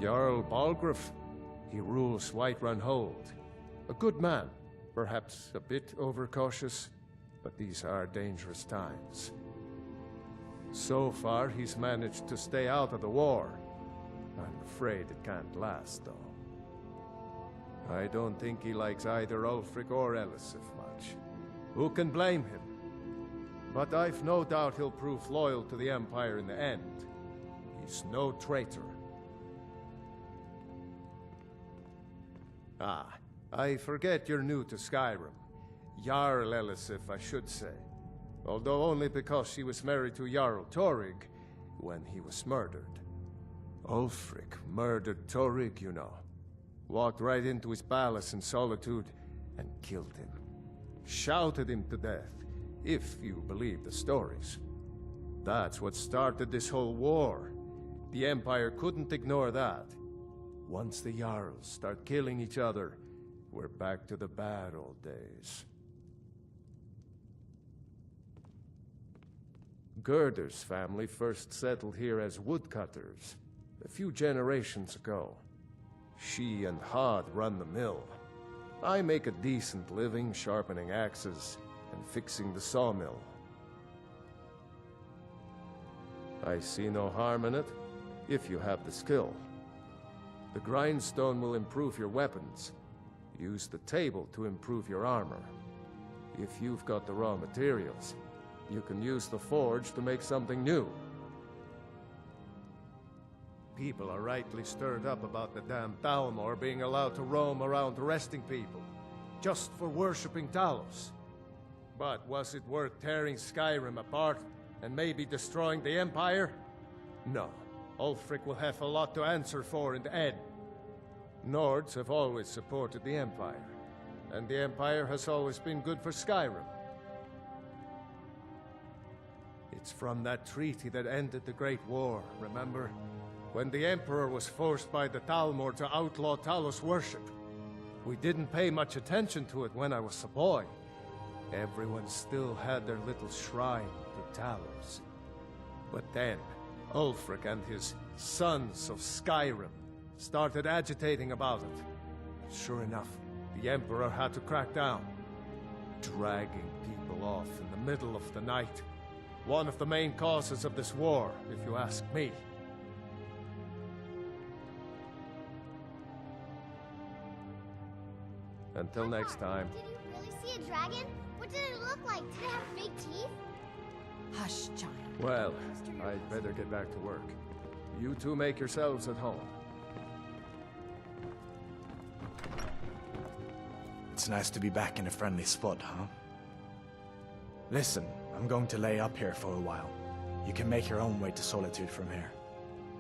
Jarl Balgruuf. He rules Whiterun Hold. A good man, perhaps a bit overcautious, but these are dangerous times. So far, he's managed to stay out of the war. I'm afraid it can't last, though. I don't think he likes either Ulfric or Elisif much. Who can blame him? But I've no doubt he'll prove loyal to the Empire in the end. He's no traitor. Ah, I forget you're new to Skyrim. Jarl Elisif, I should say. Although only because she was married to Jarl Torygg when he was murdered. Ulfric murdered Torygg, you know. Walked right into his palace in Solitude and killed him. Shouted him to death, if you believe the stories. That's what started this whole war. The Empire couldn't ignore that. Once the Jarls start killing each other, we're back to the bad old days. Gerder's family first settled here as woodcutters a few generations ago. She and Hod run the mill. I make a decent living sharpening axes and fixing the sawmill. I see no harm in it, if you have the skill. The grindstone will improve your weapons. Use the table to improve your armor. If you've got the raw materials, you can use the forge to make something new. People are rightly stirred up about the damn Thalmor being allowed to roam around arresting people, just for worshipping Talos. But was it worth tearing Skyrim apart and maybe destroying the Empire? No. Ulfric will have a lot to answer for in the end. Nords have always supported the Empire, and the Empire has always been good for Skyrim. It's from that treaty that ended the Great War, remember? When the Emperor was forced by the Thalmor to outlaw Talos worship. We didn't pay much attention to it when I was a boy. Everyone still had their little shrine to Talos. But then, Ulfric and his Sons of Skyrim started agitating about it. Sure enough, the Emperor had to crack down, dragging people off in the middle of the night. One of the main causes of this war, if you ask me. Until next time. Did you really see a dragon? What did it look like? Did it have fake teeth? Hush, child. Well, I'd better get back to work. You two make yourselves at home. It's nice to be back in a friendly spot, huh? Listen, I'm going to lay up here for a while. You can make your own way to Solitude from here.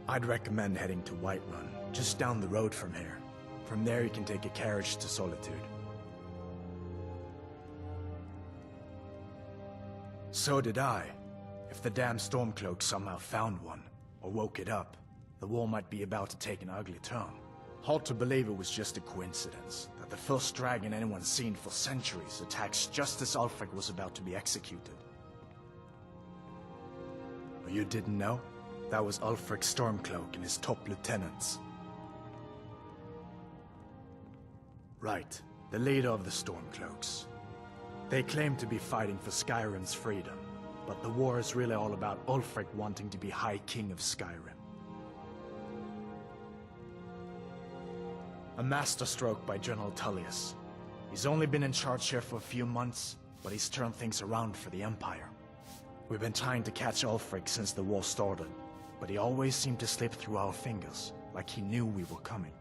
I'd recommend heading to Whiterun, just down the road from here. From there you can take a carriage to Solitude. So did I. If the damn Stormcloak somehow found one, or woke it up, the war might be about to take an ugly turn. Hard to believe it was just a coincidence, that the first dragon anyone's seen for centuries attacks just as Ulfric was about to be executed. But you didn't know? That was Ulfric's Stormcloak and his top lieutenants. Right, the leader of the Stormcloaks. They claim to be fighting for Skyrim's freedom, but the war is really all about Ulfric wanting to be High King of Skyrim. A masterstroke by General Tullius. He's only been in charge here for a few months, but he's turned things around for the Empire. We've been trying to catch Ulfric since the war started, but he always seemed to slip through our fingers, like he knew we were coming.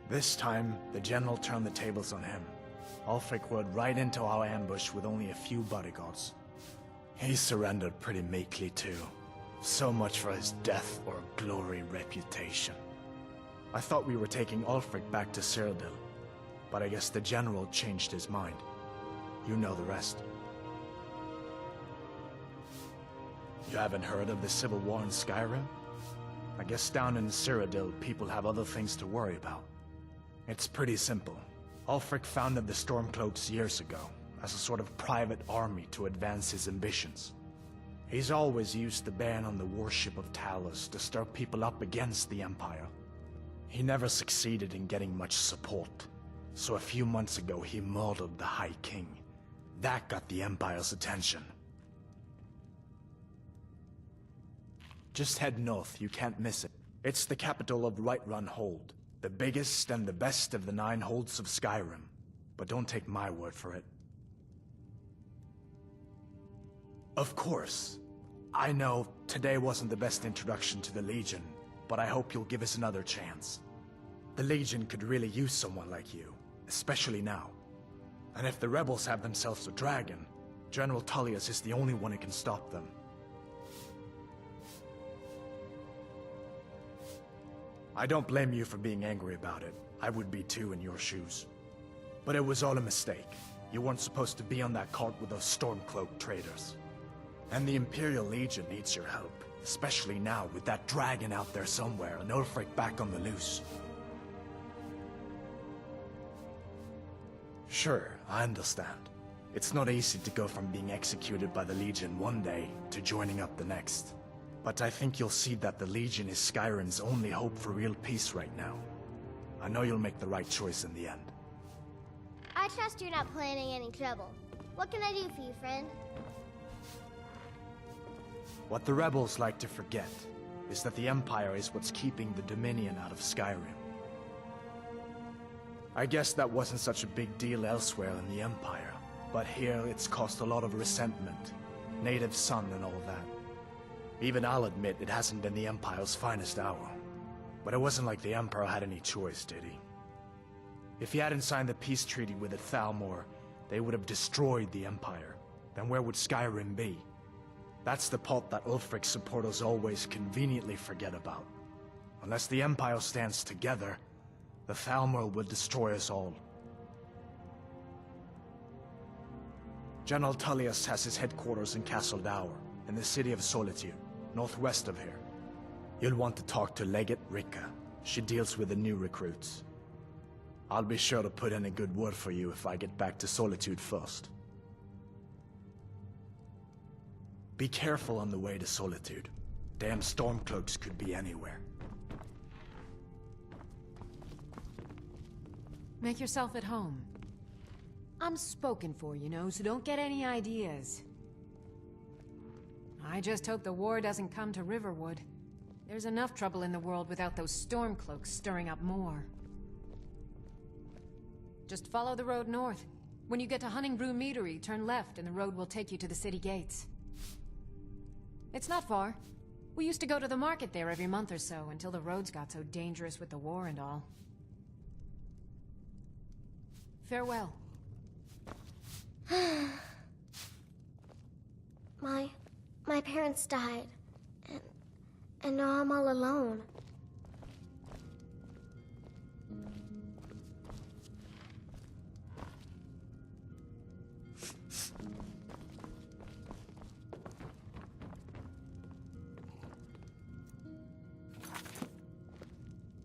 This time, the general turned the tables on him. Ulfric rode right into our ambush with only a few bodyguards. He surrendered pretty meekly too. So much for his death or glory reputation. I thought we were taking Ulfric back to Cyrodiil, but I guess the general changed his mind. You know the rest. You haven't heard of the civil war in Skyrim? I guess down in Cyrodiil, people have other things to worry about. It's pretty simple. Ulfric founded the Stormcloaks years ago, as a sort of private army to advance his ambitions. He's always used the ban on the worship of Talos to stir people up against the Empire. He never succeeded in getting much support. So a few months ago, he murdered the High King. That got the Empire's attention. Just head north, you can't miss it. It's the capital of Whiterun Hold, the biggest and the best of the 9 holds of Skyrim. But don't take my word for it. Of course, I know today wasn't the best introduction to the Legion, but I hope you'll give us another chance. The Legion could really use someone like you, especially now. And if the rebels have themselves a dragon, General Tullius is the only one who can stop them. I don't blame you for being angry about it. I would be too in your shoes. But it was all a mistake. You weren't supposed to be on that cart with those Stormcloak traitors. And the Imperial Legion needs your help, especially now with that dragon out there somewhere and Ulfric back on the loose. Sure, I understand. It's not easy to go from being executed by the Legion one day to joining up the next. But I think you'll see that the Legion is Skyrim's only hope for real peace right now. I know you'll make the right choice in the end. I trust you're not planning any trouble. What can I do for you, friend? What the rebels like to forget is that the Empire is what's keeping the Dominion out of Skyrim. I guess that wasn't such a big deal elsewhere in the Empire, but here it's caused a lot of resentment, native son and all that. Even I'll admit it hasn't been the Empire's finest hour. But it wasn't like the Emperor had any choice, did he? If he hadn't signed the peace treaty with the Thalmor, they would have destroyed the Empire. Then where would Skyrim be? That's the part that Ulfric's supporters always conveniently forget about. Unless the Empire stands together, the Thalmor will destroy us all. General Tullius has his headquarters in Castle Dower, in the city of Solitude, northwest of here. You'll want to talk to Legate Rika. She deals with the new recruits. I'll be sure to put in a good word for you if I get back to Solitude first. Be careful on the way to Solitude. Damn Stormcloaks could be anywhere. Make yourself at home. I'm spoken for, you know, so don't get any ideas. I just hope the war doesn't come to Riverwood. There's enough trouble in the world without those Stormcloaks stirring up more. Just follow the road north. When you get to Hunningbrew Meadery, turn left and the road will take you to the city gates. It's not far. We used to go to the market there every month or so until the roads got so dangerous with the war and all. Farewell. My parents died, and now I'm all alone.